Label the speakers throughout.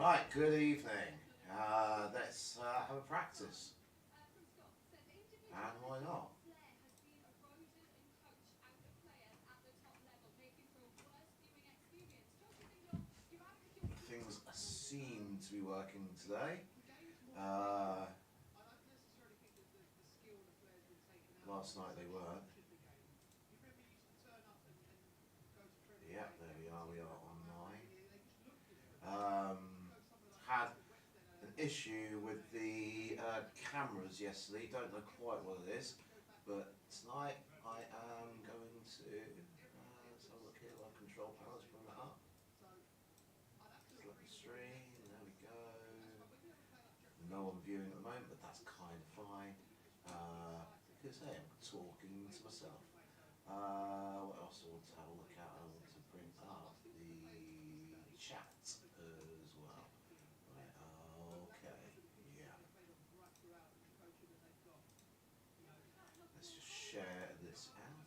Speaker 1: Right, good evening. Let's have a practice. And why not? Things seem to be working today. Uh, Last night they weren't. Yep, there we are. We are online. Had an issue with the cameras yesterday. Don't know quite what it is, but tonight I am going to. Let's have a look here. My control panel. Let's bring that up. Flip the stream. There we go. No one viewing at the moment, but that's kind of fine. Because hey, I'm talking to myself. What else I want to have a look at? I want to bring up the chat as well. Right, okay, yeah. Let's just share this out.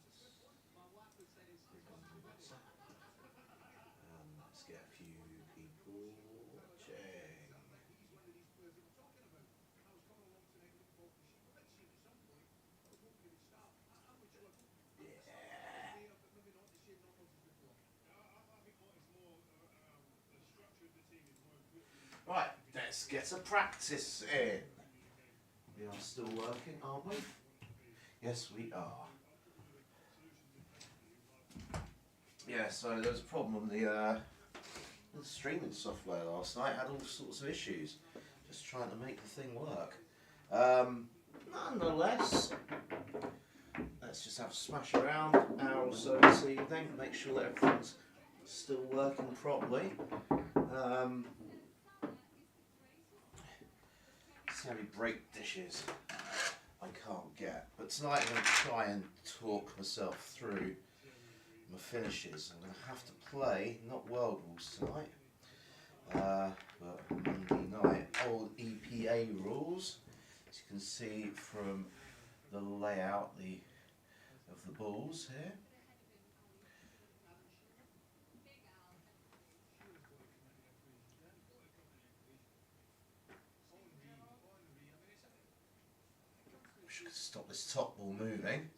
Speaker 1: Let's get a few people watching. Right, let's get a practice in. We are still working, aren't we? Yes, we are. Yeah, so there was a problem on the streaming software last night. Had all sorts of issues. Just trying to make the thing work. Nonetheless, let's just have a smash around an hour or so this evening. Make sure that everything's still working properly. See how many break dishes I can't get. But tonight I'm going to try and talk myself through my finishes. I'm going to have to play, not World Rules tonight, but Monday night, old EPA rules. As you can see from the layout of the balls here. Should stop this top ball moving.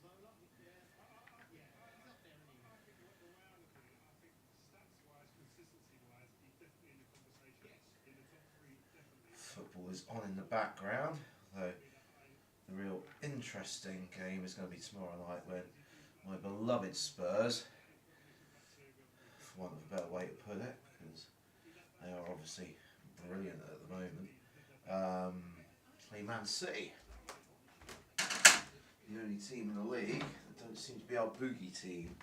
Speaker 1: Football is on in the background, though the real interesting game is going to be tomorrow night when my beloved Spurs, for want of a better way to put it, because they are obviously brilliant at the moment, play Man City. The only team in the league that don't seem to be our boogie team.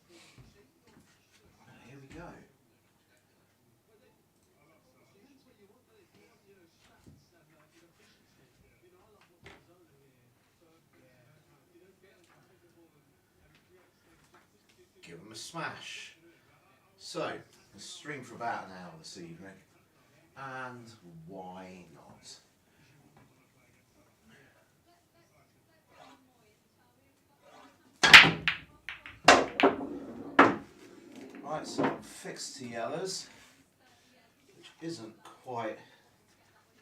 Speaker 1: Here we go. Give them a smash. So, we'll stream for about an hour this evening. And why not? Right, so I'm fixed to yellows, which isn't quite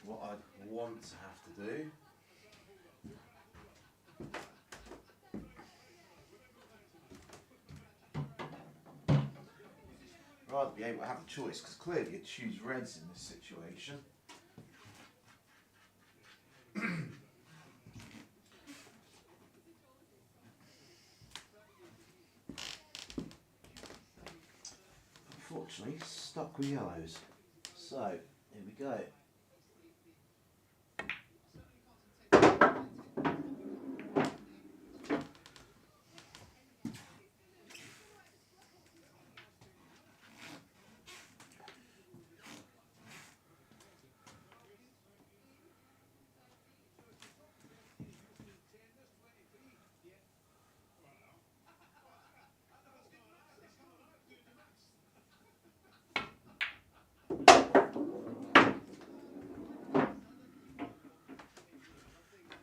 Speaker 1: what I'd want to have to do. Rather be able to have a choice, because clearly you'd choose reds in this situation. Unfortunately, stuck with yellows. So, here we go.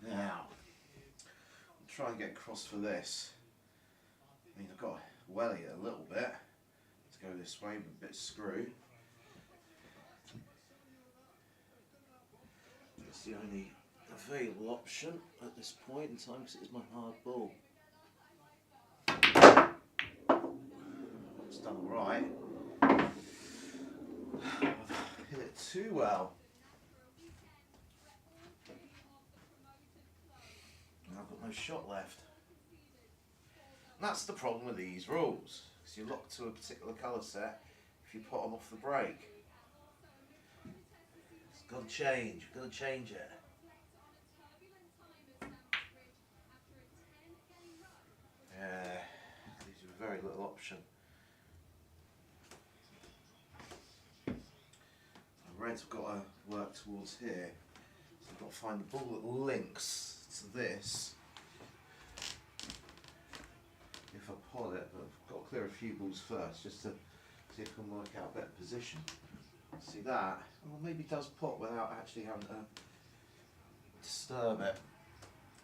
Speaker 1: Now, I'll try and get across for this. I mean, I've got to welly it a little bit to go this way with a bit of screw. It's the only available option at this point in time because it is my hard ball. It's done alright. I've hit it too well. And I've got no shot left. And that's the problem with these rules. Because you're locked to a particular colour set if you put them off the break. It's got to change. You've got to change it. Yeah, gives you very little option. Reds have got to work towards here. So I've got to find the ball that links to this. If I pot it, but I've got to clear a few balls first just to see if I can work out a better position. See that? Well, maybe it does pot without actually having to disturb it.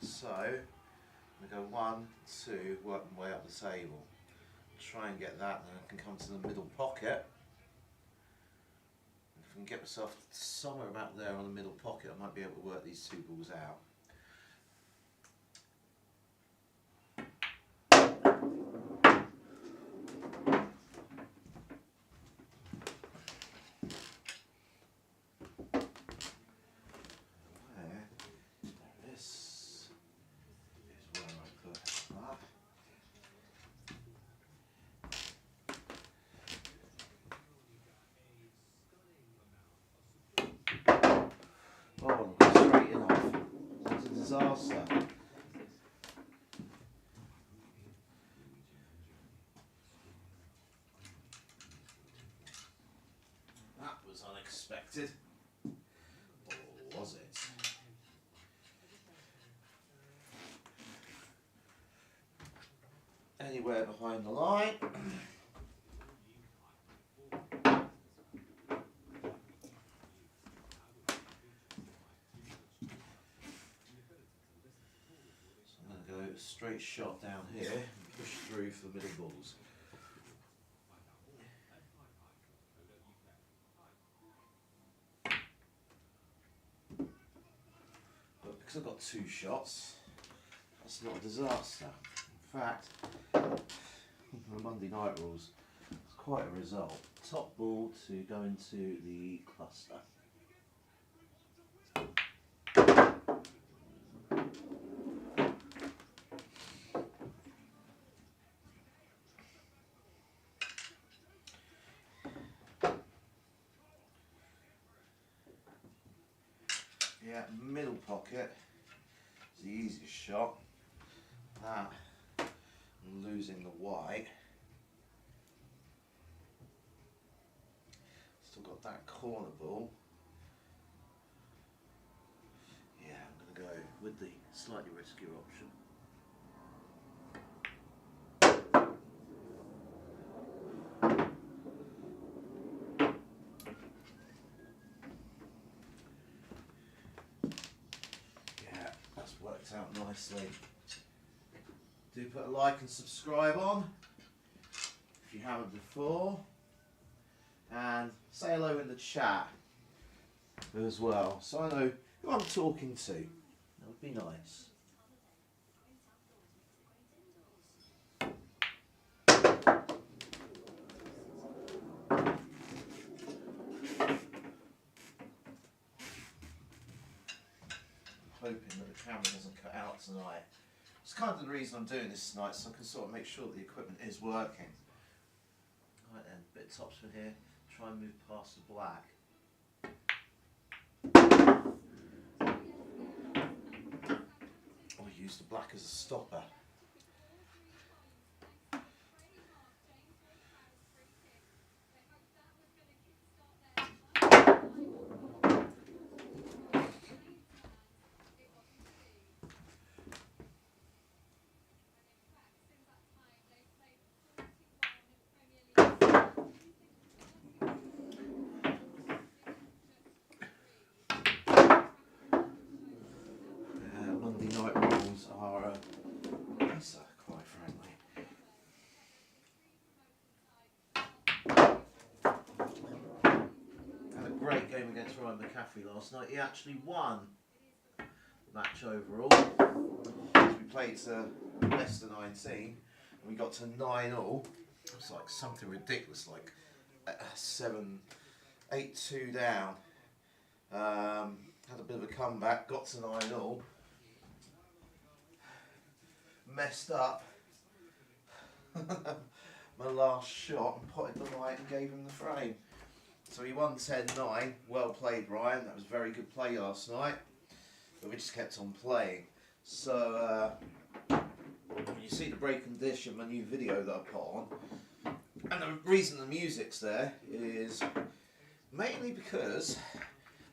Speaker 1: So, I'm going to go 1, 2, work my way up the table. Try and get that, then I can come to the middle pocket. If I can get myself somewhere about there on the middle pocket, I might be able to work these two balls out. Oh, straight in off. It's a disaster. That was unexpected. Or was it? Anywhere behind the line. Straight shot down here and push through for the middle balls. But because I've got 2 shots, that's not a disaster. In fact, the Monday night rules, it's quite a result. Top ball to go into the cluster. Yeah, middle pocket is the easiest shot. That, I'm losing the white. Still got that corner ball. Yeah, I'm going to go with the slightly riskier option. Worked out nicely. Do put a like and subscribe on if you haven't before, and say hello in the chat as well so I know who I'm talking to. That would be nice. Hoping that the camera doesn't cut out tonight. It's kind of the reason I'm doing this tonight, so I can sort of make sure that the equipment is working. Right then, bit of topspin here, try and move past the black. Or use the black as a stopper. Monday night rules are great game against Ryan McCaffrey last night. He actually won the match overall. We played to best of 19 and we got to 9-all. It was like something ridiculous, like 8-2 down. Had a bit of a comeback, got to 9-all. Messed up my last shot and potted the light and gave him the frame. So he won 10-9. Well played, Ryan. That was a very good play last night. But we just kept on playing. So you see the break and dish in my new video that I put on. And the reason the music's there is mainly because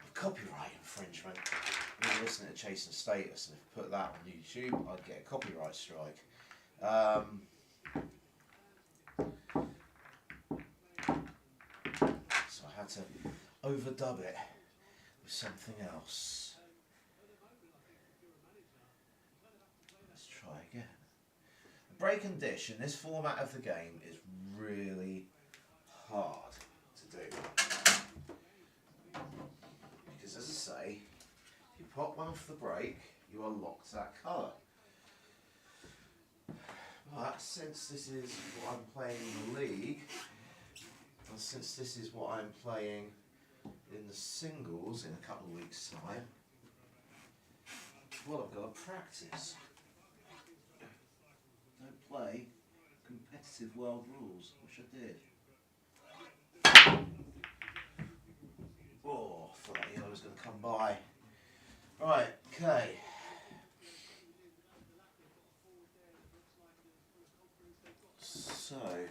Speaker 1: of copyright infringement. When you're listening to Chasing Status, and if I put that on YouTube, I'd get a copyright strike. So I had to overdub it with something else. Let's try again. The break and dish in this format of the game is really hard to do. Because as I say, if you pop one off the break, you are locked to that colour. But since this is what I'm playing in the league, and since this is what I'm playing in the singles in a couple of weeks' time, well, I've got to practice. Don't play competitive world rules, which I did. Oh, I thought that yellow was going to come by. Right, okay. So,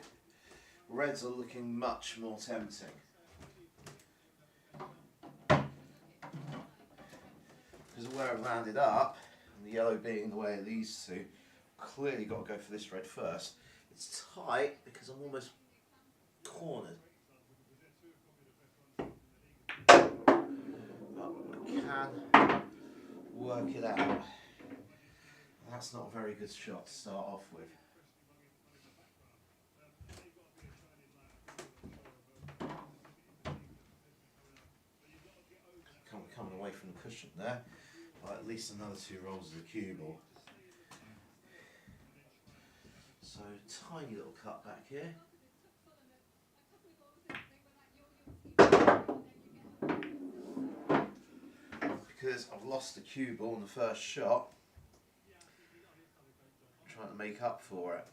Speaker 1: reds are looking much more tempting. Because of where I've landed up, and the yellow being the way of these two, clearly got to go for this red first. It's tight because I'm almost cornered. But I can work it out. That's not a very good shot to start off with. Coming away from the cushion there, like at least another 2 rolls of the cue ball. So tiny little cut back here. Because I've lost the cue ball in the first shot, I'm trying to make up for it.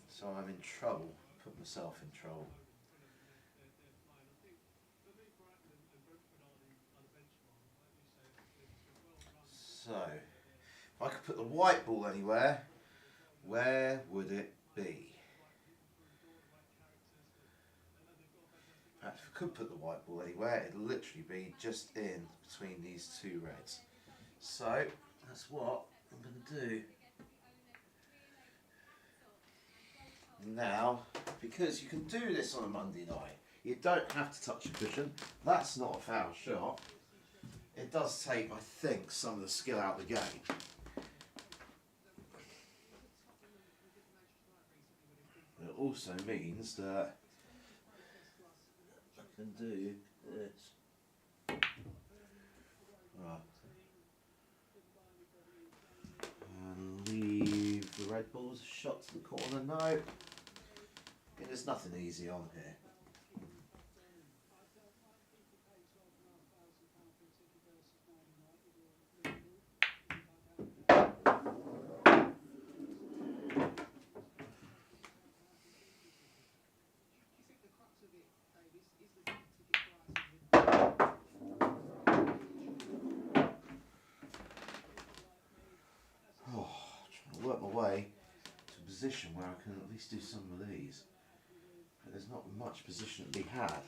Speaker 1: So I'm in trouble, put myself in trouble. So, if I could put the white ball anywhere, where would it be? In fact, if I could put the white ball anywhere, it'd literally be just in between these 2 reds. So, that's what I'm going to do. Now, because you can do this on a Monday night, you don't have to touch the cushion. That's not a foul shot. It does take, I think, some of the skill out of the game. It also means that I can do this. Right. And leave the red balls shot to the corner. No. There's nothing easy on here. Trying to work my way to a position where I can at least do some of these. But there's not much position to be had.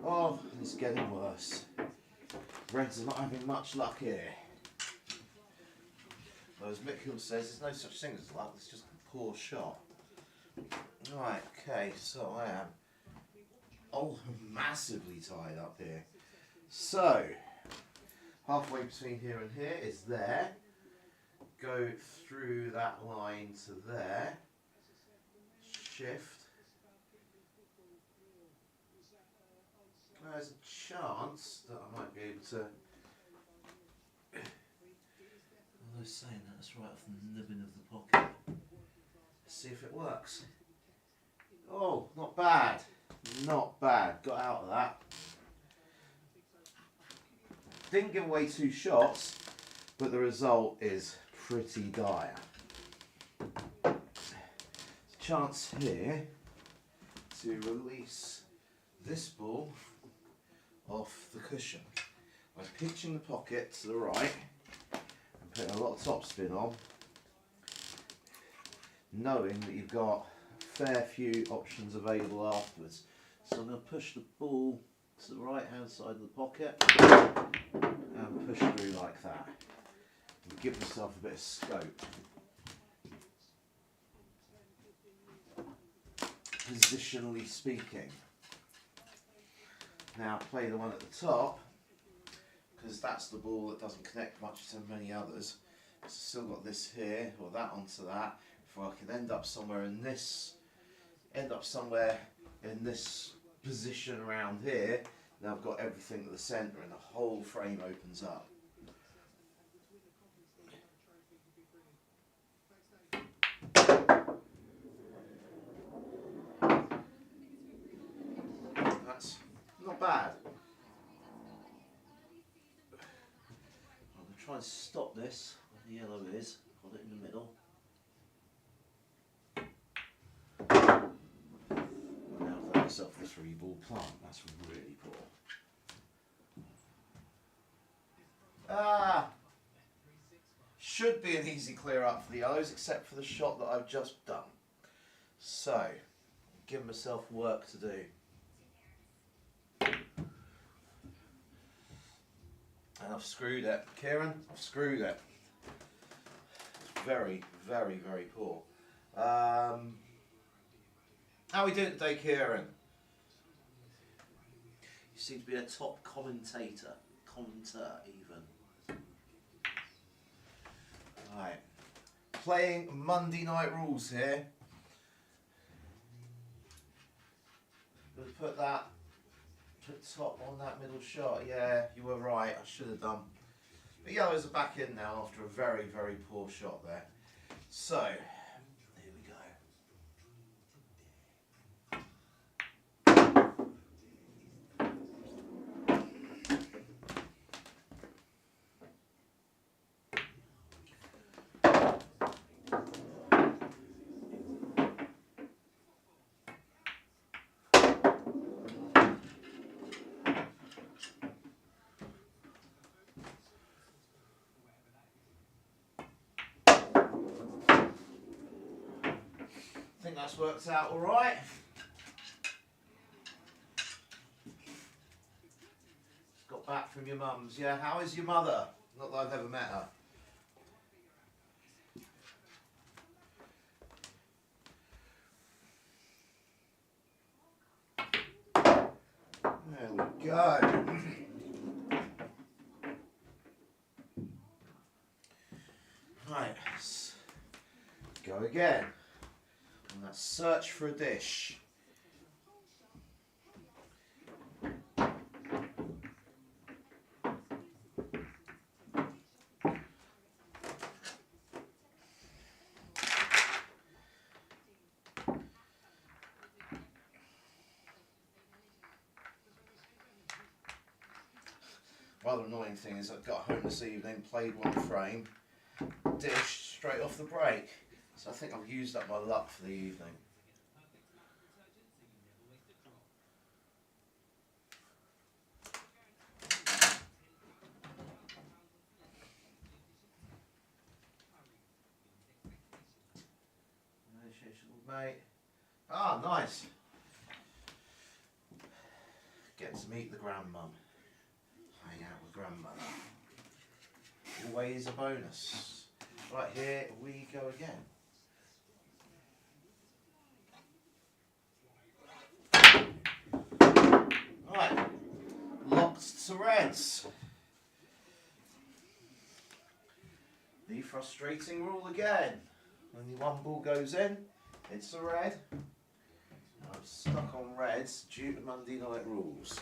Speaker 1: Oh, it's getting worse. Reds are not having much luck here. Well, as Mick Hill says, there's no such thing as luck, it's just a poor shot. Right, okay, so I am massively tied up here. So, halfway between here and here is there. Go through that line to there. Shift. There's a chance that I might be able to. Although saying that's right off the nibbin of the pocket. Let's see if it works. Oh, not bad. Not bad. Got out of that. Didn't give away 2 shots, but the result is pretty dire. There's a chance here to release this ball off the cushion by pitching the pocket to the right and putting a lot of topspin on, knowing that you've got a fair few options available afterwards. So I'm going to push the ball to the right hand side of the pocket and push through like that and give myself a bit of scope. Positionally speaking. Now play the one at the top, because that's the ball that doesn't connect much to many others. So still got this here, or that onto that. If I can end up somewhere in this position around here, then I've got everything at the centre and the whole frame opens up. That's not bad. I'm going to try and stop this where the yellow is, hold it in the middle. Now I've got myself the 3-ball plant, that's really poor. Should be an easy clear up for the yellows, except for the shot that I've just done. So, give myself work to do. And I've screwed it. Kieran, I've screwed it. It's very, very, very poor. How are we doing today, Kieran? You seem to be a top commentator even. Right. Playing Monday Night Rules here. We'll put top on that middle shot. Yeah, you were right. I should have done. The yellows are back in now after a very, very poor shot there. So, here we go. I think that's worked out all right. Got back from your mum's. Yeah, how is your mother? Not that I've ever met her. There we go. Right, let's go again. And let's search for a dish. Rather annoying thing is I got home this evening, played one frame, dished straight off the break. So I think I've used up my luck for the evening. Mate. Ah, nice. Get to meet the grandmum. Hang out with grandmother. Always a bonus. Right, here we go again. Right, locked to reds. The frustrating rule again. Only one ball goes in, it's a red. I'm stuck on reds due to Monday night rules.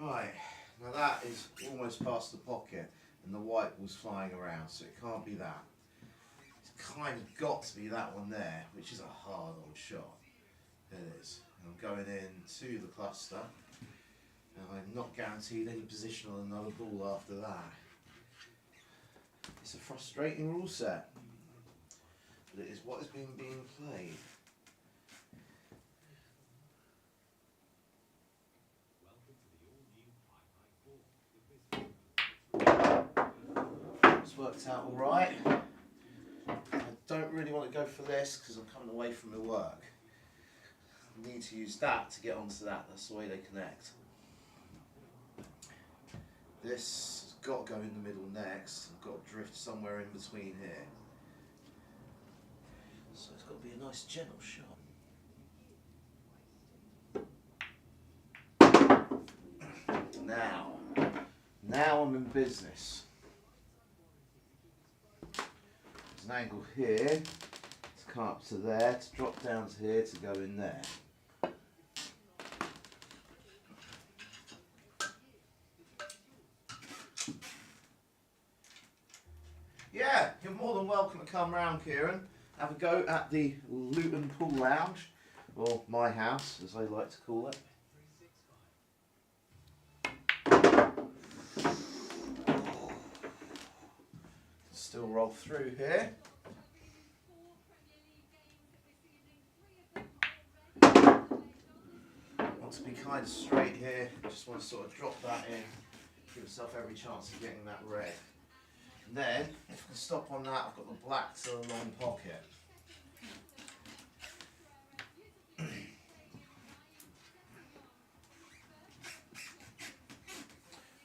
Speaker 1: Right, now that is almost past the pocket and the white ball's flying around, so it can't be that. It's kind of got to be that one there, which is a hard old shot. It is. And I'm going into the cluster, and I'm not guaranteed any position on another ball after that. It's a frustrating rule set, but it is what is being played. It's worked out alright. I don't really want to go for this because I'm coming away from my work. I need to use that to get onto that, that's the way they connect. This has got to go in the middle next, I've got to drift somewhere in between here. So it's got to be a nice gentle shot. Now I'm in business. There's an angle here to come up to there, to drop down to here, to go in there. Yeah, you're more than welcome to come round, Kieran. Have a go at the Luton Pool Lounge, or my house, as I like to call it. Still roll through here. Want to be kind of straight here, just want to sort of drop that in, give myself every chance of getting that red. And then, if I can stop on that, I've got the black to the long pocket.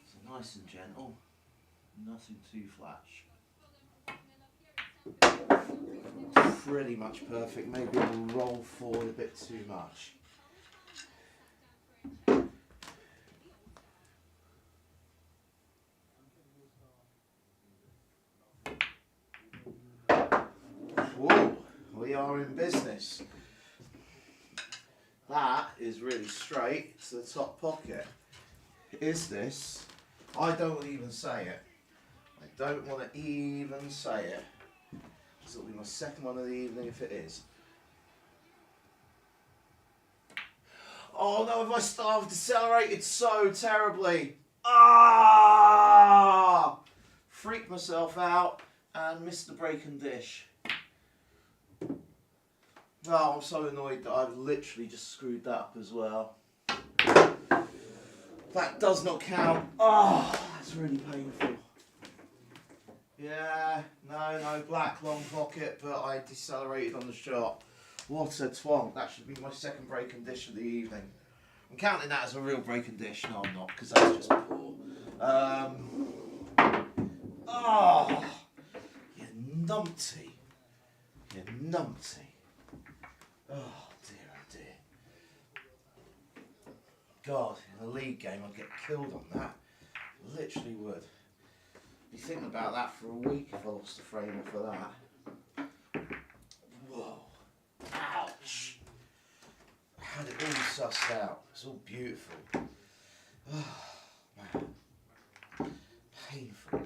Speaker 1: So nice and gentle, nothing too flash. Pretty much perfect, maybe I'll roll forward a bit too much. Whoa, we are in business. That is really straight to the top pocket. Is this? I don't want to even say it. I don't want to even say it. This will be my second one of the evening if it is. Oh no, I've decelerated so terribly. Ah! Freaked myself out and missed the break and dish. Oh, I'm so annoyed that I've literally just screwed that up as well. That does not count. Oh, that's really painful. Yeah, no, black long pocket, but I decelerated on the shot. What a twonk. That should be my second break and dish of the evening. I'm counting that as a real break and dish. No, I'm not, because that's just poor. Oh, you numpty. You numpty. Oh dear. God, in a league game I'd get killed on that. Literally would. Be thinking about that for a week if I lost a frame off of that. Whoa. Ouch. I had it all sussed out. It's all beautiful. Oh, man. Painful.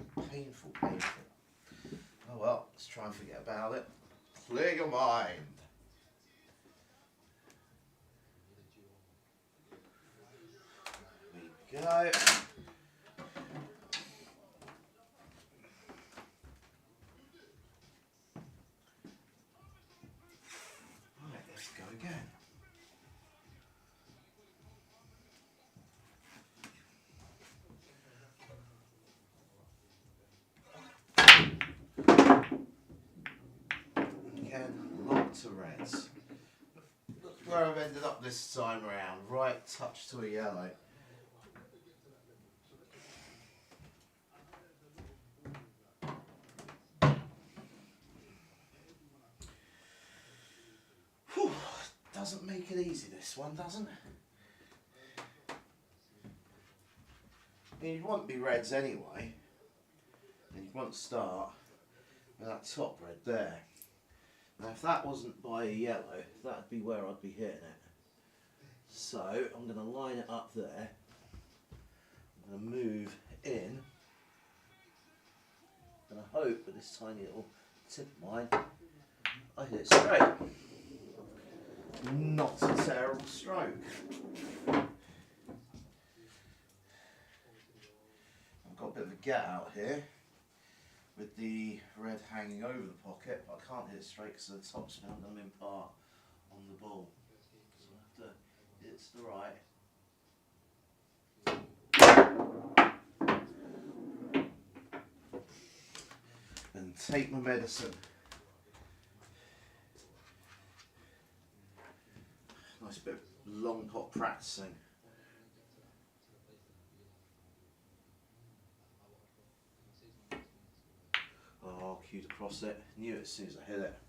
Speaker 1: Oh well, let's try and forget about it. Clear your mind. There we go. Right, let's go again. Again, lock to reds. Look where I've ended up this time around. Right touch to a yellow. doesn't make it easy, this one doesn't. You'd want to be reds anyway, and you'd want to start with that top red there. Now if that wasn't by a yellow, that'd be where I'd be hitting it. So I'm going to line it up there, I'm going to move in, and I hope with this tiny little tip of mine, I hit it straight. Not a terrible stroke. I've got a bit of a get out here with the red hanging over the pocket, but I can't hit it straight because the top's now going to impart on the ball. So I have to hit it to the right. And take my medicine. Nice bit of long pot practicing. Oh, cued across it. Knew it as soon as I hit it.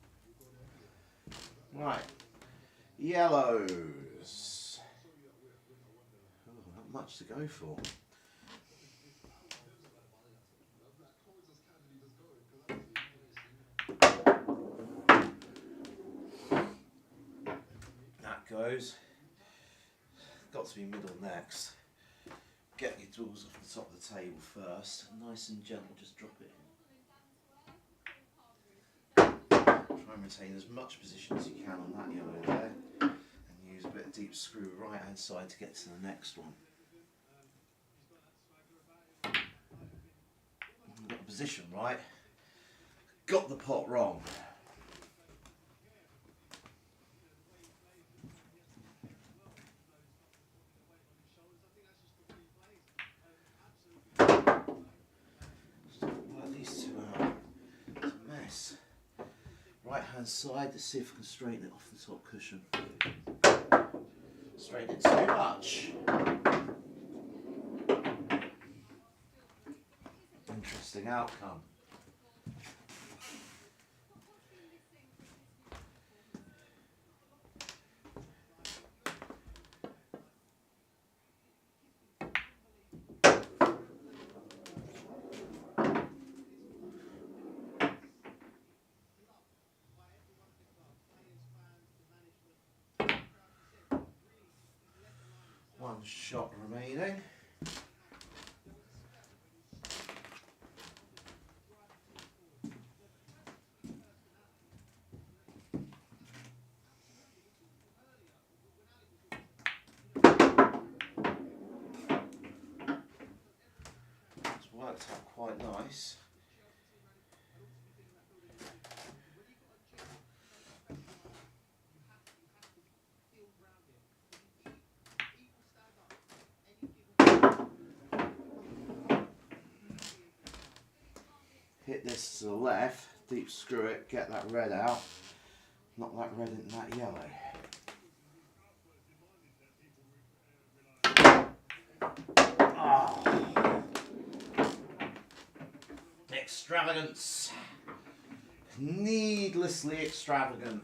Speaker 1: Right. Yellows. Oh, not much to go for. That goes. Got to be middle next. Get your tools off the top of the table first. Nice and gentle, just drop it in. Try and retain as much position as you can on that yellow there. And use a bit of deep screw right hand side to get to the next one. Got the position right. Got the pot wrong. Right hand side, let's see if I can straighten it off the top cushion. Straighten it too much. Interesting outcome. One shot remaining. It's worked out quite nice. Hit this to the left, deep screw it, get that red out, knock that red into that yellow. Oh. Extravagance. Needlessly extravagant.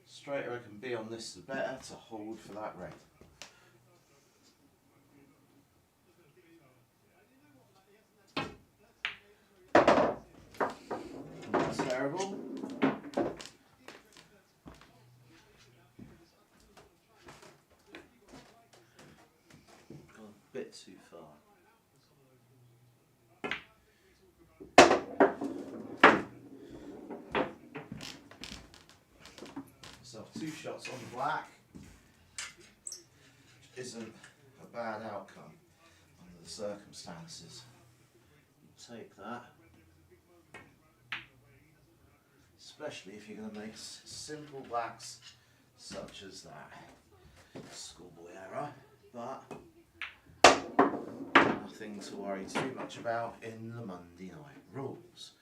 Speaker 1: Straighter I can be on this, the better to hold for that red. Not terrible. Gone a bit too far. So 2 shots on black, which isn't a bad outcome under the circumstances. Take that, especially if you're going to make simple blacks such as that. Schoolboy error, but nothing to worry too much about in the Monday Night Rules.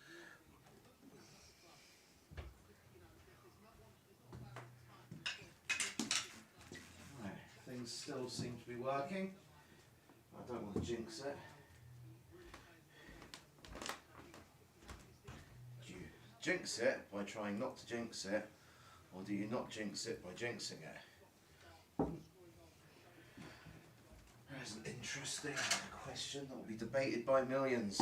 Speaker 1: Things still seem to be working. I don't want to jinx it. jinx it by trying not to jinx it, or do you not jinx it by jinxing it? That's an interesting question that will be debated by millions.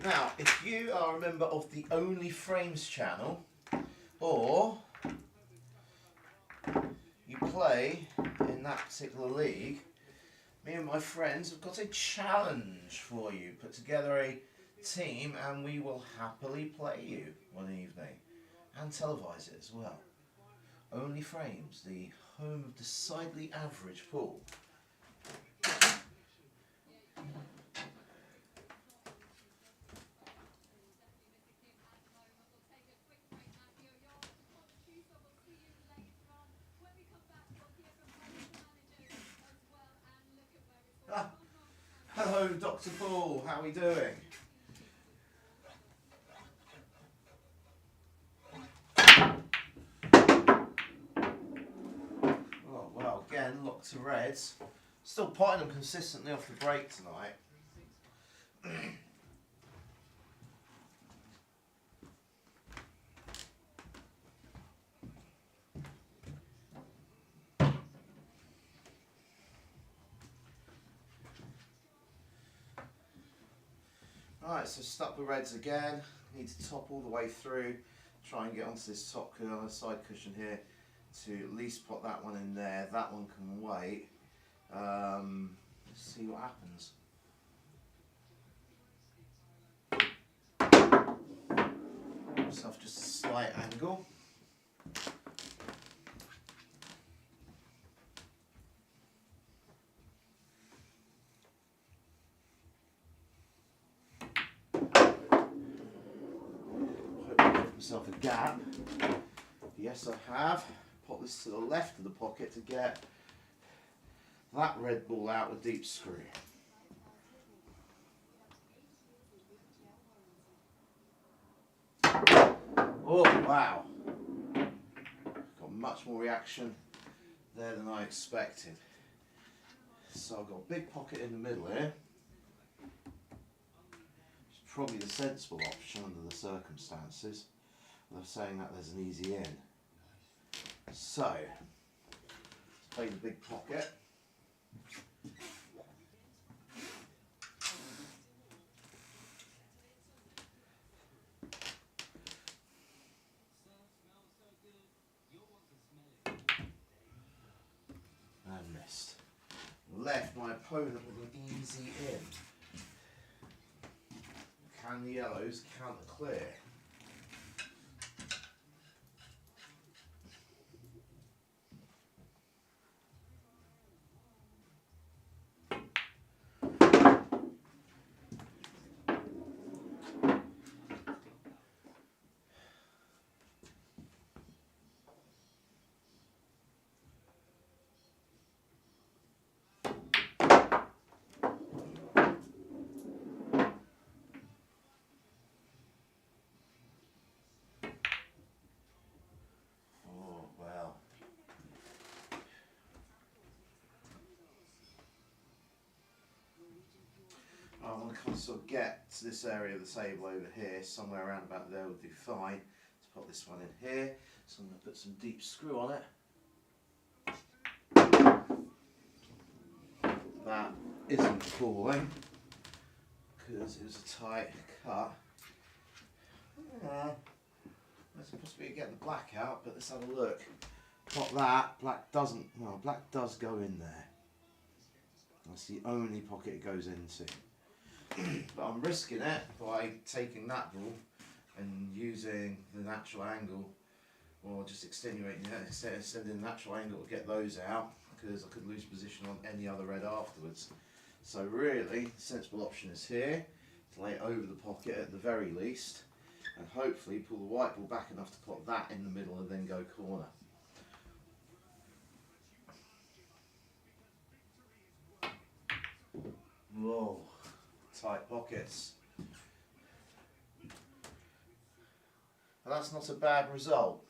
Speaker 1: Now, if you are a member of the Only Frames channel, or you play in that particular league, me and my friends have got a challenge for you. Put together a team and we will happily play you one evening and televise it as well. Only Frames, the home of decidedly average pool. Ah, hello Dr. Paul, how are we doing? Oh, well, again, locked to reds. Still potting them consistently off the break tonight. Right, so stuck the reds again. Need to top all the way through. Try and get onto this top side cushion here to at least put that one in there. That one can wait. Let's see what happens. Myself just a slight angle. Myself a gap. Yes, I have. Put this to the left of the pocket to get that red ball out with deep screw. Oh wow! Got much more reaction there than I expected. So I've got a big pocket in the middle here. It's probably the sensible option under the circumstances. They're saying that there's an easy in. So, let's play the big pocket. And missed. Left my opponent with an easy in. Can the yellows counter clear? I want to kind of sort of get to this area of the table over here, somewhere around about there would do fine. Let's put this one in here. So I'm going to put some deep screw on it. That isn't falling because it was a tight cut. There's a possibility of getting the black out, but let's have a look. Pop that, black doesn't, well, black does go in there. That's the only pocket it goes into. But I'm risking it by taking that ball and using the natural angle, or just extending the natural angle to get those out, because I could lose position on any other red afterwards. So really, the sensible option is here, to lay it over the pocket at the very least, and hopefully pull the white ball back enough to put that in the middle and then go corner. Whoa, tight pockets. And that's not a bad result.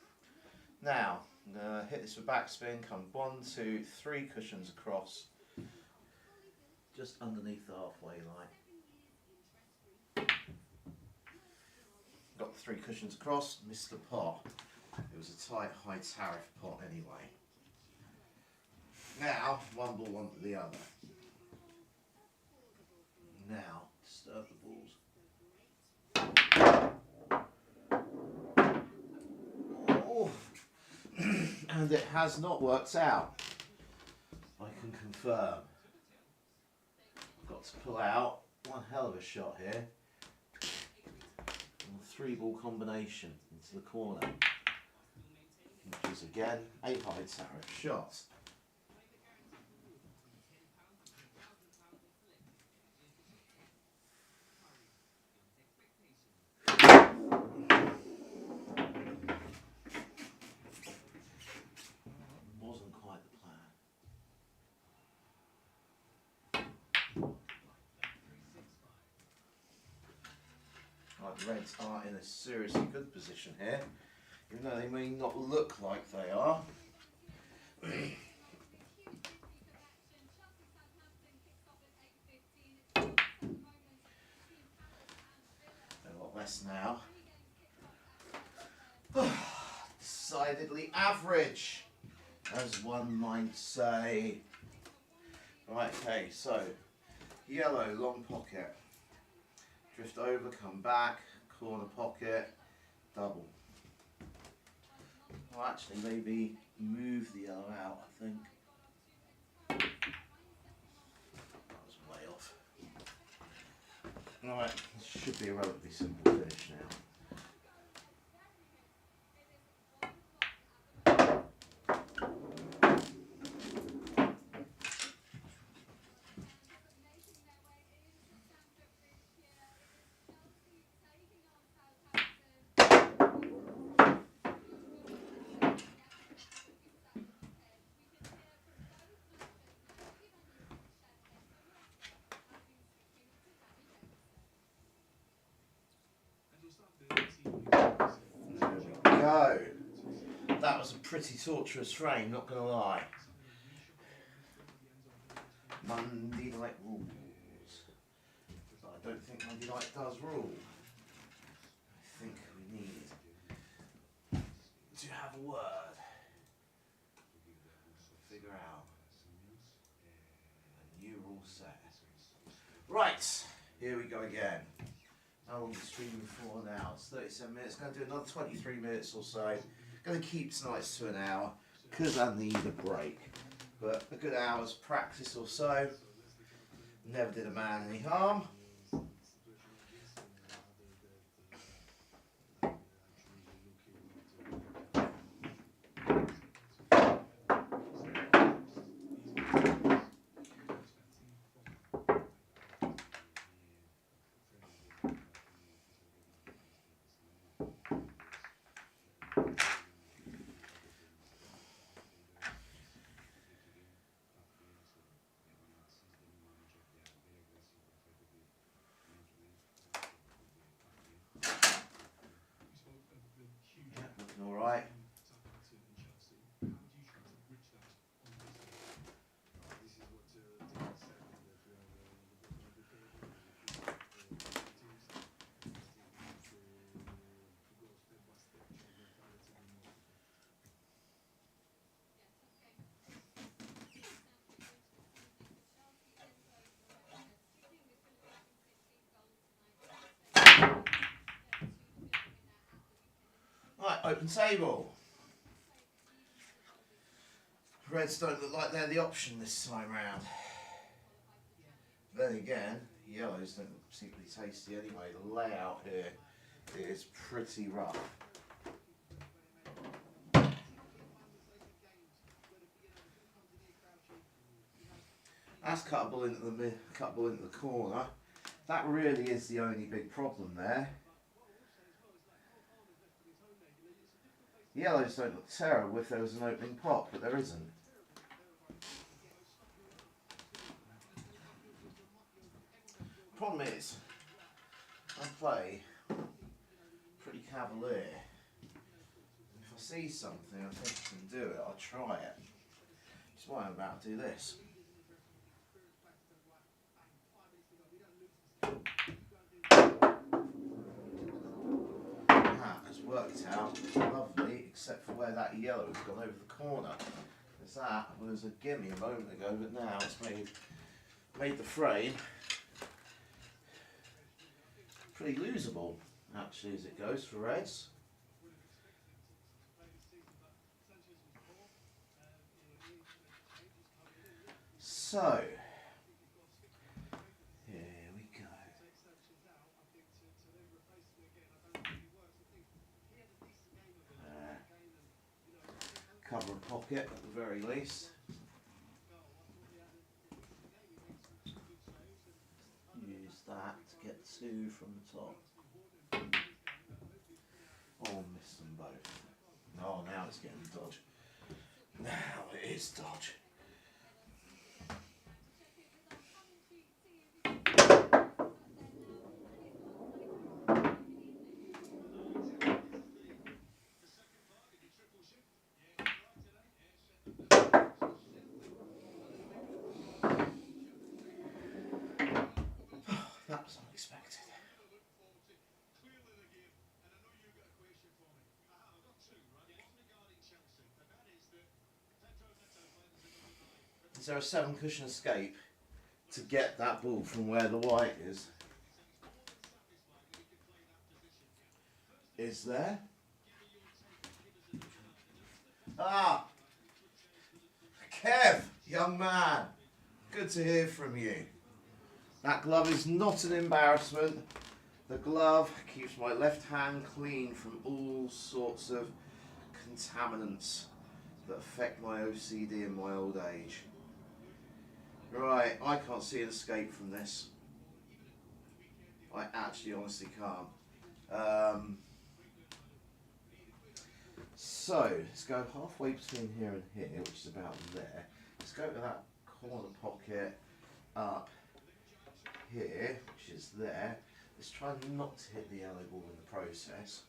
Speaker 1: Now, I'm going to hit this with backspin, come 1, 2, 3 cushions across, just underneath the halfway line. Got the 3 cushions across, missed the pot. It was a tight high tariff pot anyway. Now, one ball onto the other. Now, disturb the balls. Oh. And it has not worked out. I can confirm. I've got to pull out one hell of a shot here. And a 3-ball combination into the corner. Which is again a high tariff shot. Wasn't quite the plan. Right, the Reds are in a seriously good position here, even though they may not look like they are. A lot less now. Decidedly average, as one might say. Right, okay, so yellow, long pocket. Drift over, come back, corner pocket, double. Well, actually, maybe move the yellow out, I think. That was way off. Right, this should be a relatively simple finish now. Go. That was a pretty torturous frame, not going to lie. Monday Night Rules. But I don't think Monday Night does rule. I think we need to have a word. Figure out a new rule set. Right, here we go again. How long is the streaming for now? It's 37 minutes. Going to do another 23 minutes or so. Going to keep tonight's to an hour because I need a break. But a good hour's practice or so never did a man any harm. Looking all right. Right, open table. Reds don't look like they're the option this time round. Then again, yellows don't look particularly tasty anyway. The layout here is pretty rough. That's cuttable into the corner. That really is the only big problem there. Yellows don't look terrible if there was an opening pot, but there isn't. Problem is, I play pretty cavalier. If I see something I think I can do it, I'll try it. That's why I'm about to do this. worked out lovely, except for where that yellow has gone over the corner. Because that was a gimme a moment ago, but now it's made the frame pretty losable, actually, as it goes for reds. So, here we go. Cover and pocket at the very least. Use that to get two from the top. Oh, missed them both. Oh, now it's getting dodge. Now it is dodge. That was unexpected. Is there a 7-cushion escape to get that ball from where the white is? Is there? Ah! Kev, young man, good to hear from you. That glove is not an embarrassment. The glove keeps my left hand clean from all sorts of contaminants that affect my OCD in my old age. Right, I can't see an escape from this. I actually honestly can't. So, let's go halfway between here and here, which is about there. Let's go to that corner pocket up here, which is there. Let's try not to hit the yellow ball in the process.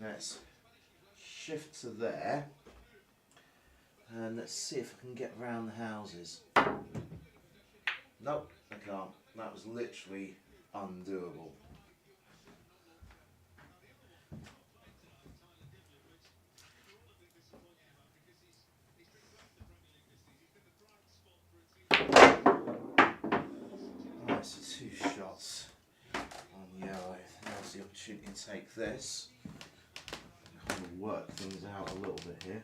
Speaker 1: Let's shift to there. And let's see if I can get around the houses. Nope, I can't. That was literally undoable. Right, so 2 shots on yellow. Now's the opportunity to take this. Kind of work things out a little bit here.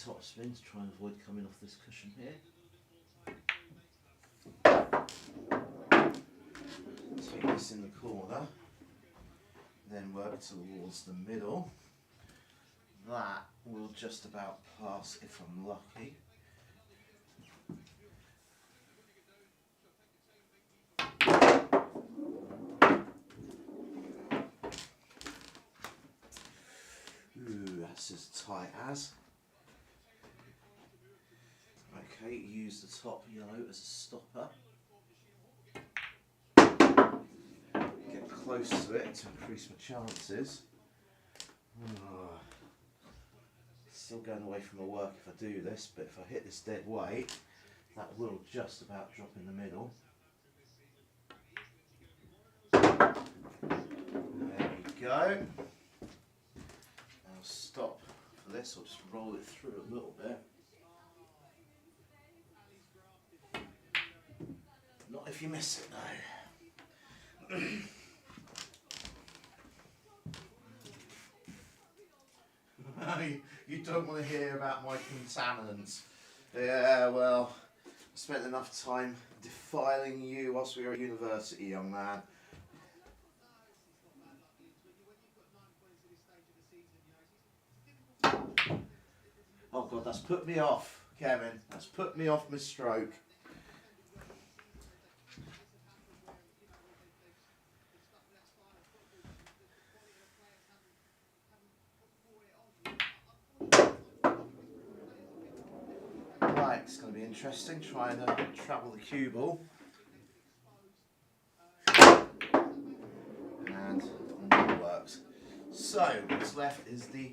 Speaker 1: Top spin to try and avoid coming off this cushion here. Take this in the corner, then work towards the middle. That will just about pass if I'm lucky. Ooh, that's as tight as. Okay, use the top yellow as a stopper. Get close to it to increase my chances. Oh, still going away from my work if I do this, but if I hit this dead weight, that will just about drop in the middle. There we go. I'll stop for this, I'll just roll it through a little bit. Not if you miss it though. You don't want to hear about my contaminants. Yeah, well, I spent enough time defiling you whilst we were at university, young man. Oh God, that's put me off, Kevin. That's put me off my stroke. Right, it's going to be interesting trying to travel the cue ball. And none works. So, what's left is the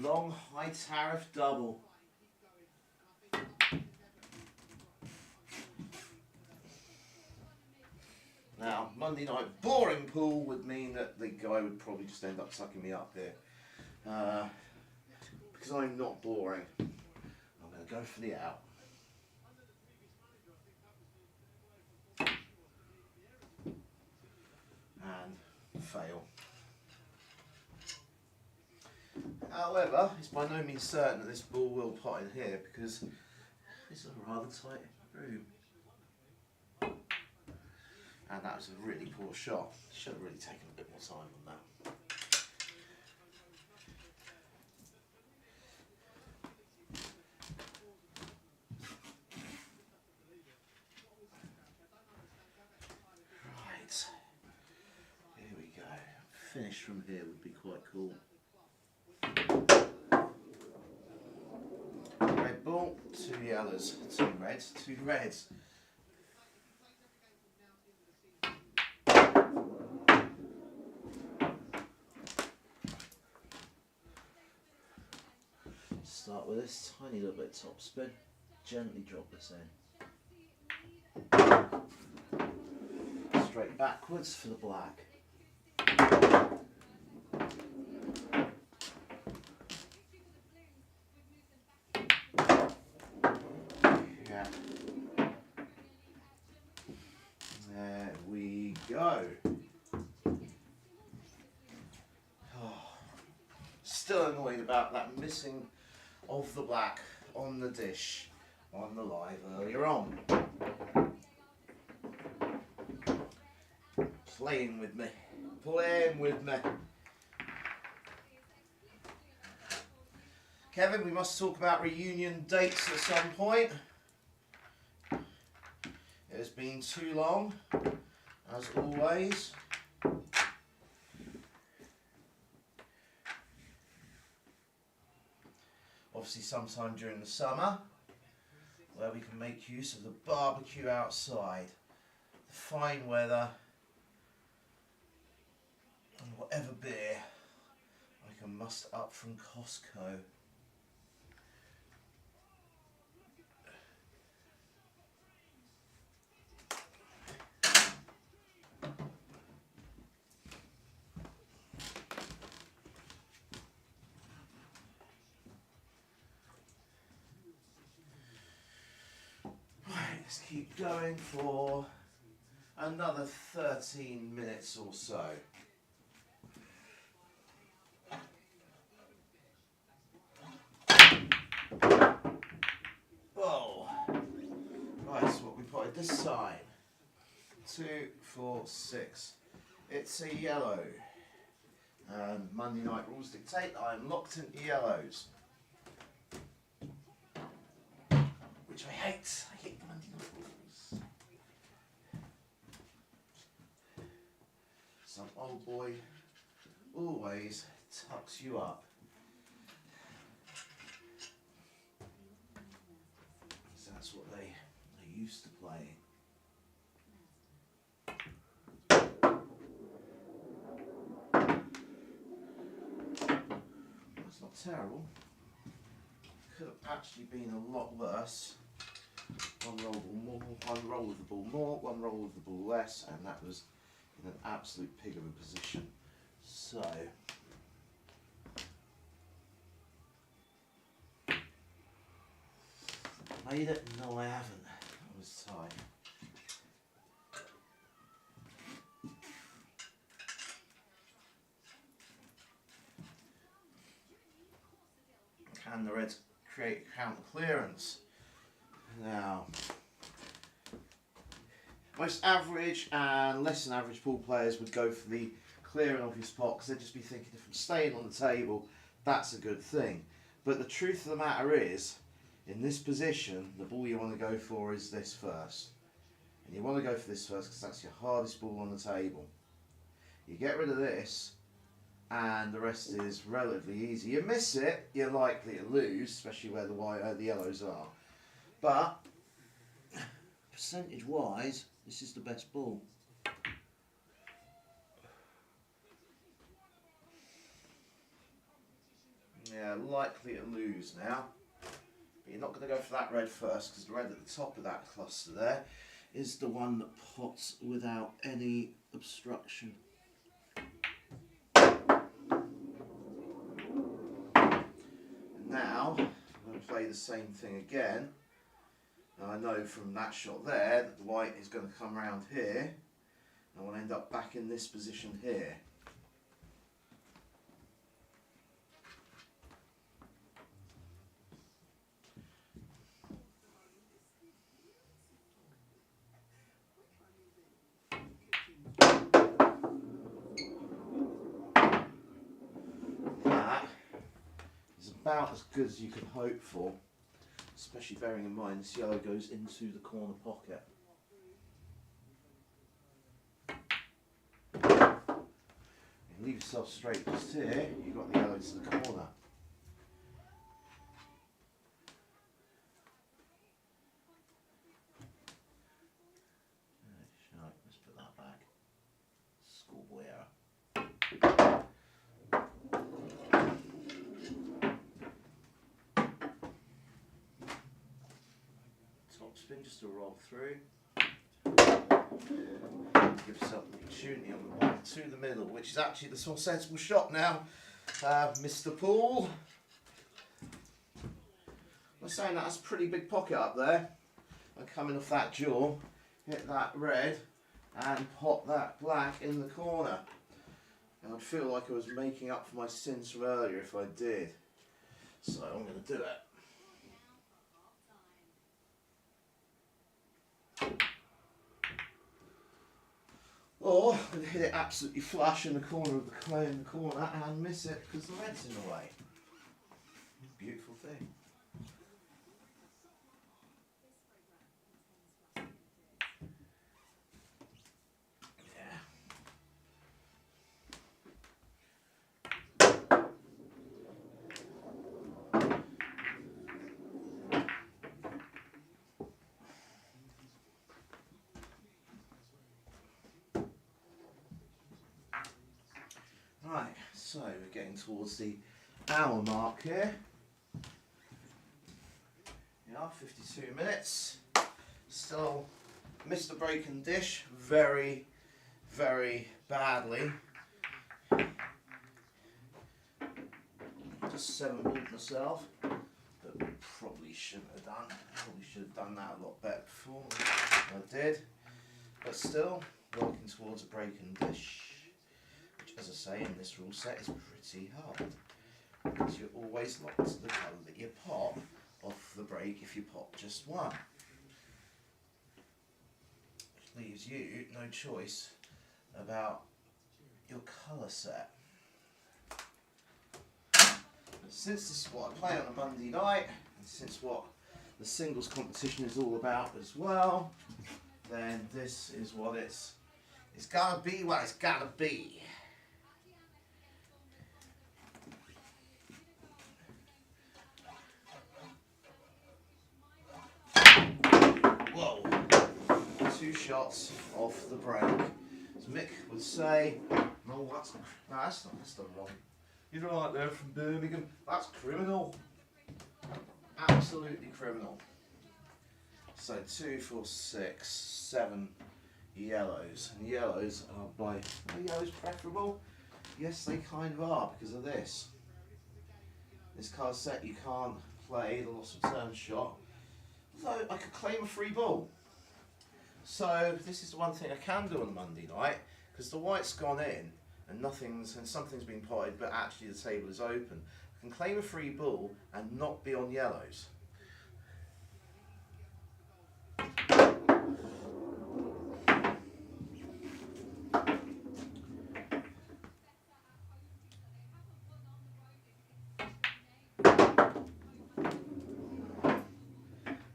Speaker 1: long high tariff double. Now, Monday night boring pool would mean that the guy would probably just end up sucking me up here. Because I'm not boring, I'm going to go for the out. And fail. However, it's by no means certain that this ball will pot in here because it's a rather tight room. And that was a really poor shot. Should have really taken a bit more time on that. Right, here we go. Finish from here would be quite cool. Red ball, 2 yellows, 2 reds, 2 reds. Start with this tiny little bit top spin, gently drop this in. Straight backwards for the black. Yeah. There we go. Oh. Still annoyed about that missing of the black on the dish on the live earlier on. Playing with me. Playing with me. Kevin, we must talk about reunion dates at some point. It has been too long, as always. Obviously sometime during the summer, where we can make use of the barbecue outside, the fine weather, and whatever beer I can muster up from Costco. Let's keep going for another 13 minutes or so. Oh, right, so what we potted this side. 2, 4, 6. It's a yellow. And Monday night rules dictate that I'm locked into yellows. Which I hate. I hate the Monday night rules. Some old boy always tucks you up. So that's what they used to play. That's not terrible. Could have actually been a lot worse. One roll more, one roll of the ball more, one roll of the ball less, and that was in an absolute pig of a position. So made it? No, I haven't. I was tight. Can the Reds create counter clearance? Now, most average and less than average pool players would go for the clearing of your spot because they'd just be thinking if I'm staying on the table, that's a good thing. But the truth of the matter is, in this position, the ball you want to go for is this first. And you want to go for this first because that's your hardest ball on the table. You get rid of this, and the rest is relatively easy. You miss it, you're likely to lose, especially where the yellows are. But percentage-wise, this is the best ball. Yeah, likely to lose now. But you're not going to go for that red first because the red at the top of that cluster there is the one that pots without any obstruction. Now, I'm going to play the same thing again. Now I know from that shot there that the white is going to come around here, and I will end up back in this position here. That is about as good as you can hope for, especially bearing in mind this yellow goes into the corner pocket. You leave yourself straight just here, you've got the yellow to the corner. Let's put that back. Schoolboy error. Top spin just to roll through. Give yourself the opportunity on the back to the middle, which is actually the more sensible shot now, Mr. Poole. I'm saying that's a pretty big pocket up there. I'm coming off that jaw, hit that red, and pop that black in the corner. And I'd feel like I was making up for my sins from earlier if I did. So I'm going to do it. Or I'm going to hit it absolutely flush in the corner of the clay in the corner and miss it because the red's in the way. Beautiful thing. Right, so we're getting towards the hour mark here. Yeah, 52 minutes. Still missed the break and dish very, very badly. Just 7-balled myself, but probably shouldn't have done. Probably should have done that a lot better before than I did. But still, working towards a break and dish. As I say, in this rule set is pretty hard because you're always locked to the colour that you pop off the break if you pop just one, which leaves you no choice about your colour set. Since this is what I play on a Monday night, and since what the singles competition is all about as well, then this is what it's gotta be what it's gotta be. Whoa, 2 shots off the break. As Mick would say, no, that's not wrong. You're right there from Birmingham. That's criminal. Absolutely criminal. So 2, 4, 6, 7 yellows. And yellows are yellows preferable? Yes, they kind of are because of this. This card set you can't play the loss of turn shot. Although I could claim a free ball. So this is the one thing I can do on a Monday night, because the white's gone in and something's been potted, but actually the table is open. I can claim a free ball and not be on yellows.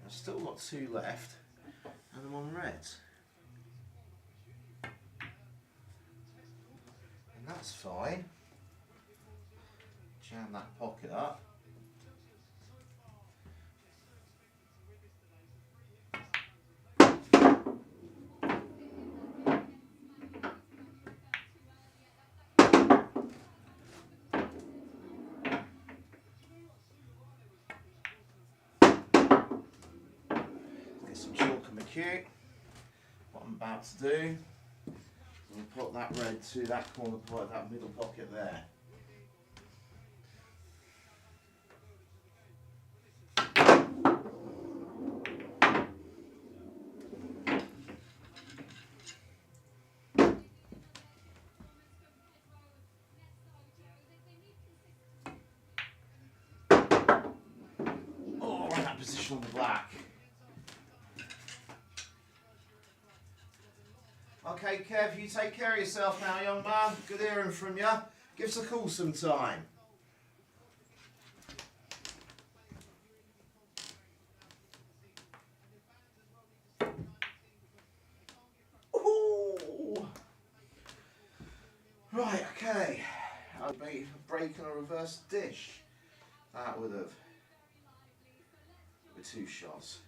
Speaker 1: I've still got 2 left, and I'm on reds. And that's fine. Jam that pocket up. Get some chalk and McHugh. I'm about to do. I'm going to put that red to that corner pocket, that middle pocket there. Oh, right, that position on the black. Okay, Kev, you take care of yourself now, young man. Good hearing from you. Give us a call sometime. Ooh. Right, okay. I'll be breaking a reverse dish. That would have with 2 shots.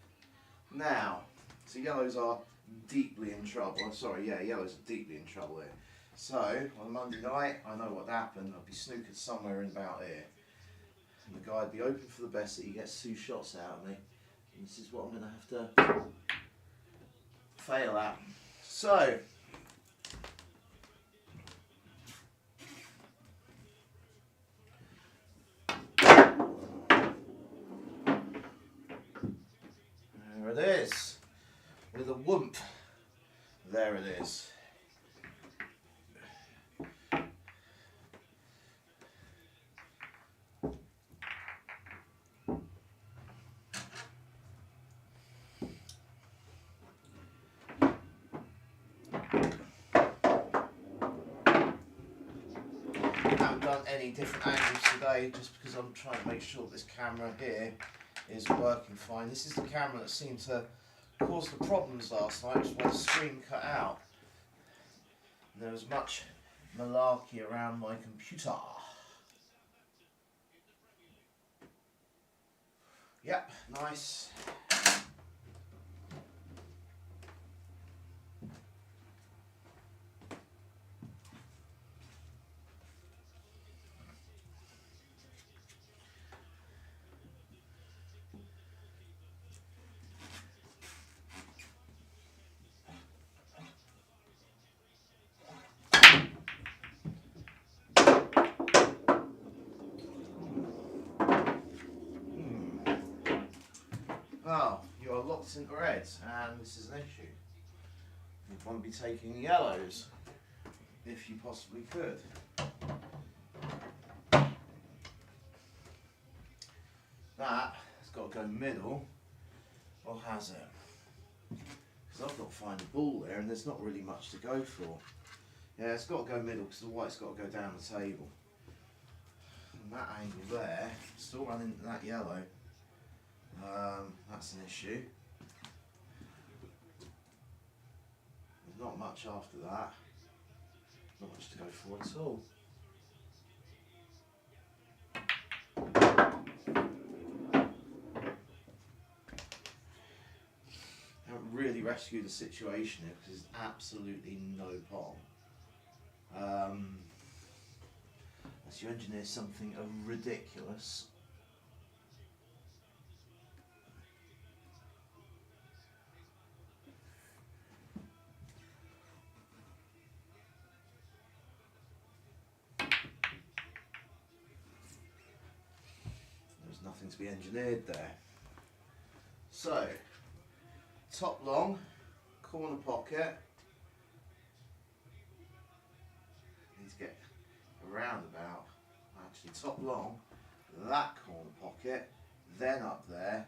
Speaker 1: Now, so yellows are deeply in trouble. I'm sorry, yeah, yellows are deeply in trouble here. So, on a Monday night, I know what happened. I'll be snookered somewhere in about here. And the guy would be open for the best that he gets 2 shots out of me. And this is what I'm going to have to fail at. So, there it is. With a whoomp. There it is. I haven't done any different angles today just because I'm trying to make sure this camera here is working fine. This is the camera that seemed to cause the problems last night, just where the screen cut out. And there was much malarkey around my computer. Yep, nice. Well, you are locked into reds, and this is an issue. You'd want to be taking yellows, if you possibly could. That has got to go middle, or has it? Because I've got to find a ball there, and there's not really much to go for. Yeah, it's got to go middle, because the white's got to go down the table. And that angle there, still running into that yellow. That's an issue. There's not much after that. Not much to go for at all. Haven't really rescued the situation here because there's absolutely no pong. Unless you engineer something ridiculous. Nothing to be engineered there. So, top long, corner pocket. Need to get around about, actually top long, that corner pocket, then up there,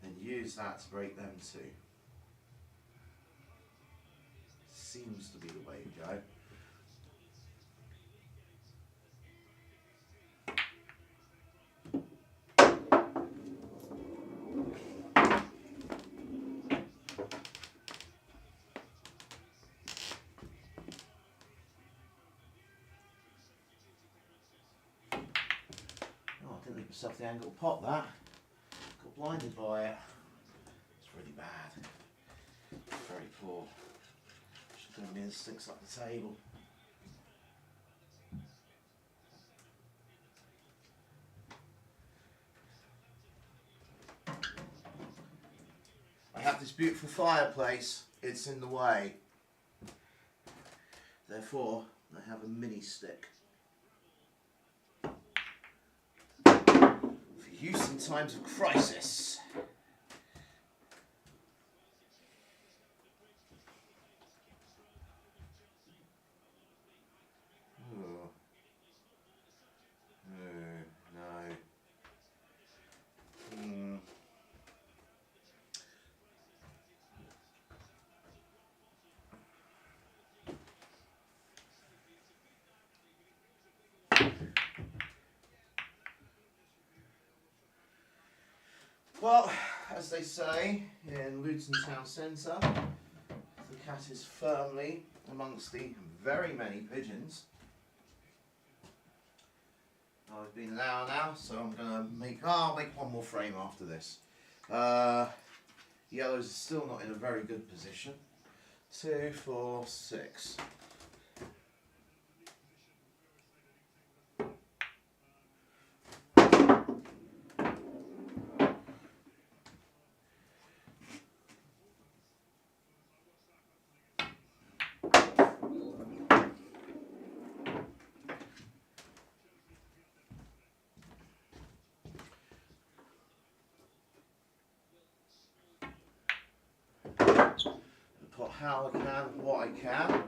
Speaker 1: and use that to break them 2. Seems to be the way to go. Myself the angle pot that. Got blinded by it. It's really bad. Very poor. Should have been sticks up the table. I have have this beautiful fireplace, it's in the way. Therefore, I have a mini stick for use in times of crisis. Oh. No. Well, as they say in Luton Town Centre, the cat is firmly amongst the very many pigeons. It's been an hour now, so I'm going to I'll make one more frame after this. Yellows are still not in a very good position. 2, 4, 6. Put how I can, what I can.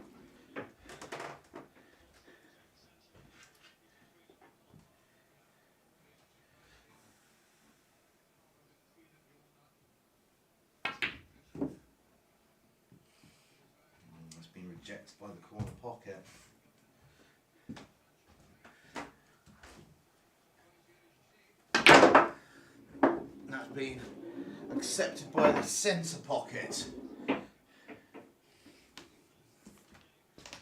Speaker 1: It's been rejected by the corner pocket. That's been accepted by the centre pocket.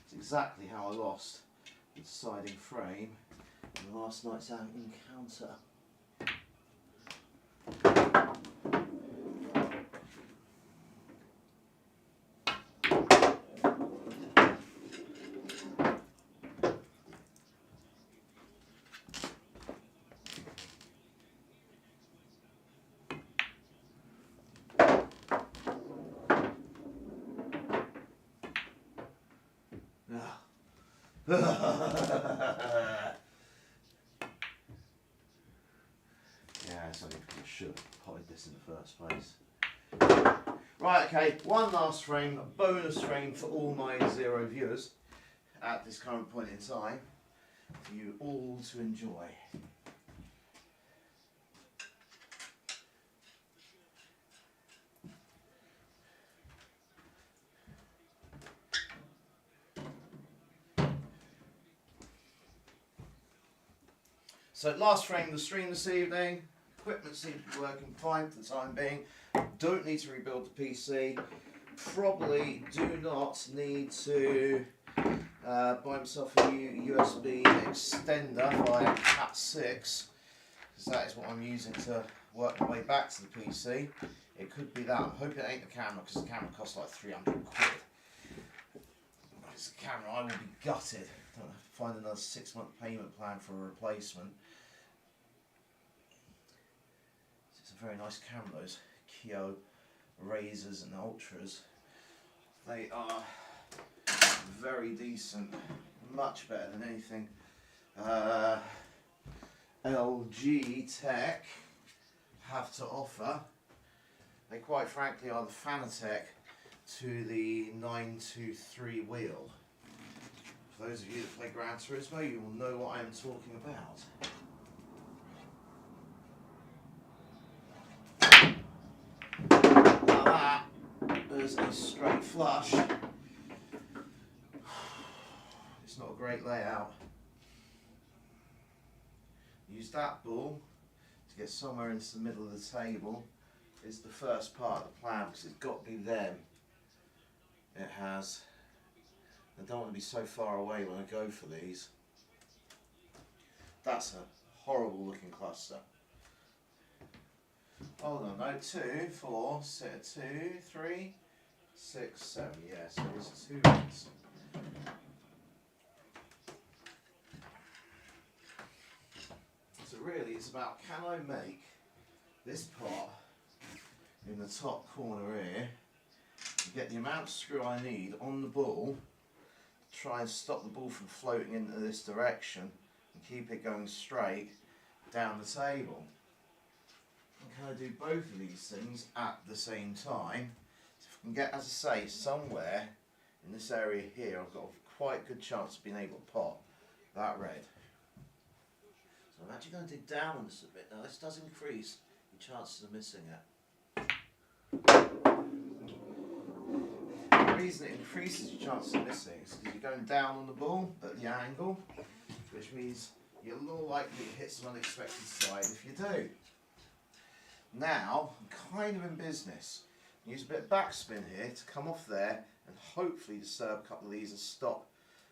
Speaker 1: It's exactly how I lost the deciding frame in last night's encounter. Yeah, so I should have potted this in the first place. Right, okay, one last frame, a bonus frame for all my 0 viewers at this current point in time, for you all to enjoy. So last frame of the stream this evening. Equipment seems to be working fine for the time being. Don't need to rebuild the PC. Probably do not need to buy myself a new USB extender via Cat6, because that is what I'm using to work my way back to the PC. It could be that. I'm hoping it ain't the camera, because the camera costs like 300 quid. If it's the camera, I will be gutted. Don't have to find another 6-month payment plan for a replacement. It's a very nice camera, those Kyo Razors and Ultras. They are very decent, much better than anything LG Tech have to offer. They quite frankly are the Fanatec to the 923 wheel. For those of you that play Gran Turismo, you will know what I am talking about. Now that is a straight flush. It's not a great layout. Use that ball to get somewhere into the middle of the table. Is the first part of the plan, because it's got to be them. It has. I don't want to be so far away when I go for these. That's a horrible looking cluster. Hold on, no, 2, 4, 2, 3, 6, 7. Yes, there is 2 bits. So really, it's about, can I make this part in the top corner here, to get the amount of screw I need on the ball, try and stop the ball from floating into this direction and keep it going straight down the table. And can I do both of these things at the same time? So if I can get, as I say, somewhere in this area here, I've got a quite good chance of being able to pop that red. So I'm actually going to dig down on this a bit. Now this does increase your chances of missing it. The reason it increases your chances of missing is because you're going down on the ball at the angle, which means you're more likely to hit some unexpected side if you do. Now, I'm kind of in business. Use a bit of backspin here to come off there and hopefully disturb a couple of these and stop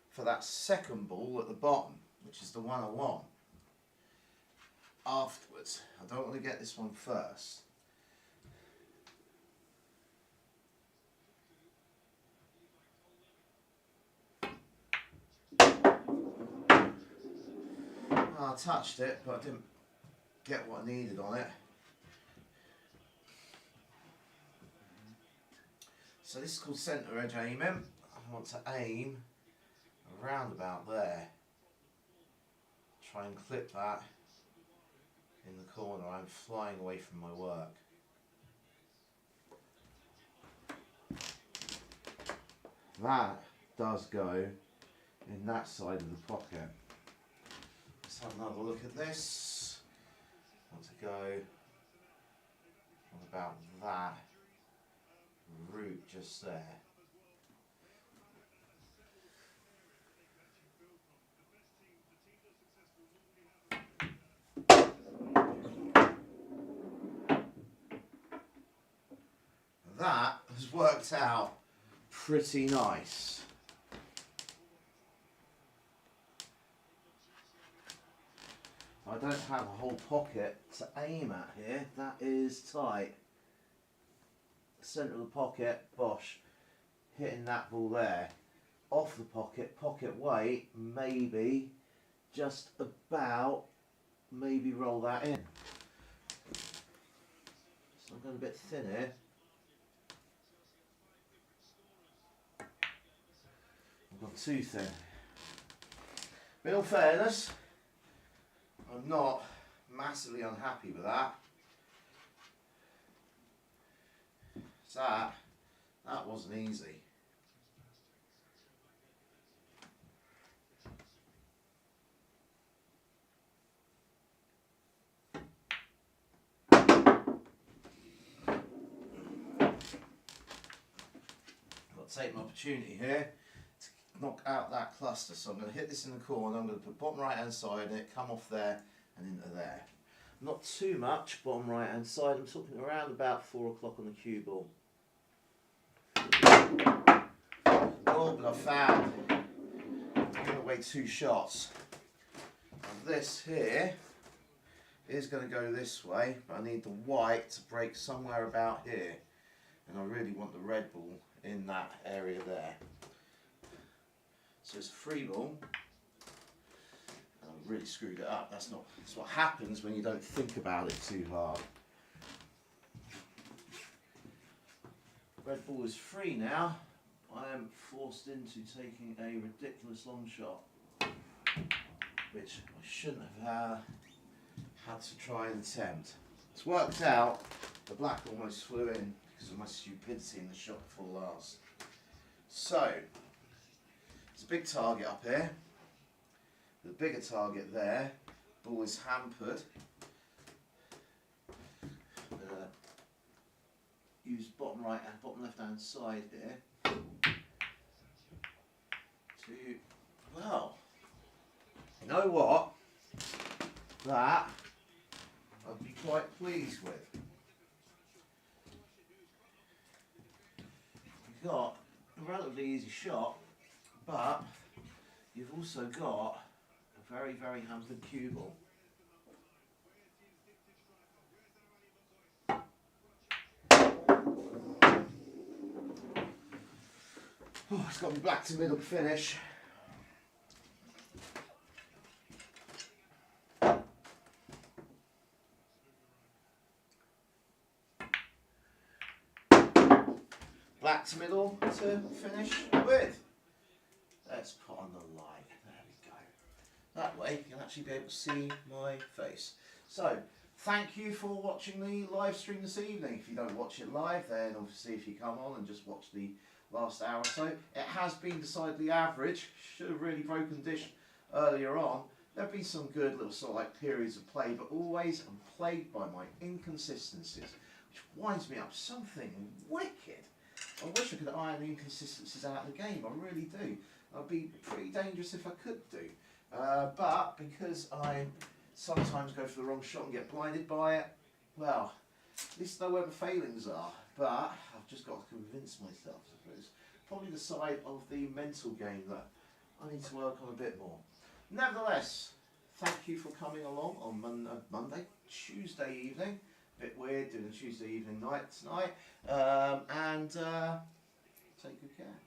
Speaker 1: for that second ball at the bottom, which is the one I want. Afterwards, I don't want to get this one first. I touched it, but I didn't get what I needed on it. So this is called centre edge aiming. I want to aim around about there. Try and clip that in the corner. I'm flying away from my work. That does go in that side of the pocket. Let's have another look at this. I want to go on about that route just there. That has worked out pretty nice. I don't have a whole pocket to aim at here. That is tight. Centre of the pocket, bosh, hitting that ball there. Off the pocket, pocket weight, maybe, just about, maybe roll that in. So I'm going a bit thin here. I've gone too thin. But in all fairness, I'm not massively unhappy with that. So that wasn't easy. I've got to take my opportunity here to knock out that cluster. So I'm going to hit this in the corner, I'm going to put bottom right hand side in it, come off there and into there. Not too much bottom right hand side, I'm talking around about 4 o'clock on the cue ball. Oh, but I found I'm giving away 2 shots. And this here is going to go this way, but I need the white to break somewhere about here. And I really want the red ball in that area there. So it's a free ball. And I've really screwed it up. That's what happens when you don't think about it too hard. Red ball is free now. I am forced into taking a ridiculous long shot, which I shouldn't have had to try and attempt. It's worked out. The black almost flew in because of my stupidity in the shot before last. So, there's a big target up here. The bigger target there. Ball is hampered. Use bottom right and bottom left hand side here to, well, you know what, that I'd be quite pleased with. You've got a relatively easy shot, but you've also got a very, very hampered cue ball. Oh, it's got to be black to middle finish. black to middle to finish with. Let's put on the light. There we go. That way you can actually be able to see my face. So, thank you for watching the live stream this evening. If you don't watch it live, then obviously if you come on and just watch the last hour or so, it has been decidedly average. Should have really broken dish earlier on. There have been some good little sort of like periods of play, but always I'm plagued by my inconsistencies, which winds me up something wicked. I wish I could iron the inconsistencies out of the game, I really do. I'd be pretty dangerous if I could do. But because I sometimes go for the wrong shot and get blinded by it, well, at least I know where the failings are. But I've just got to convince myself, I suppose. Probably the side of the mental game that I need to work on a bit more. Nevertheless, thank you for coming along on Tuesday evening. A bit weird doing a Tuesday evening night tonight. Take good care.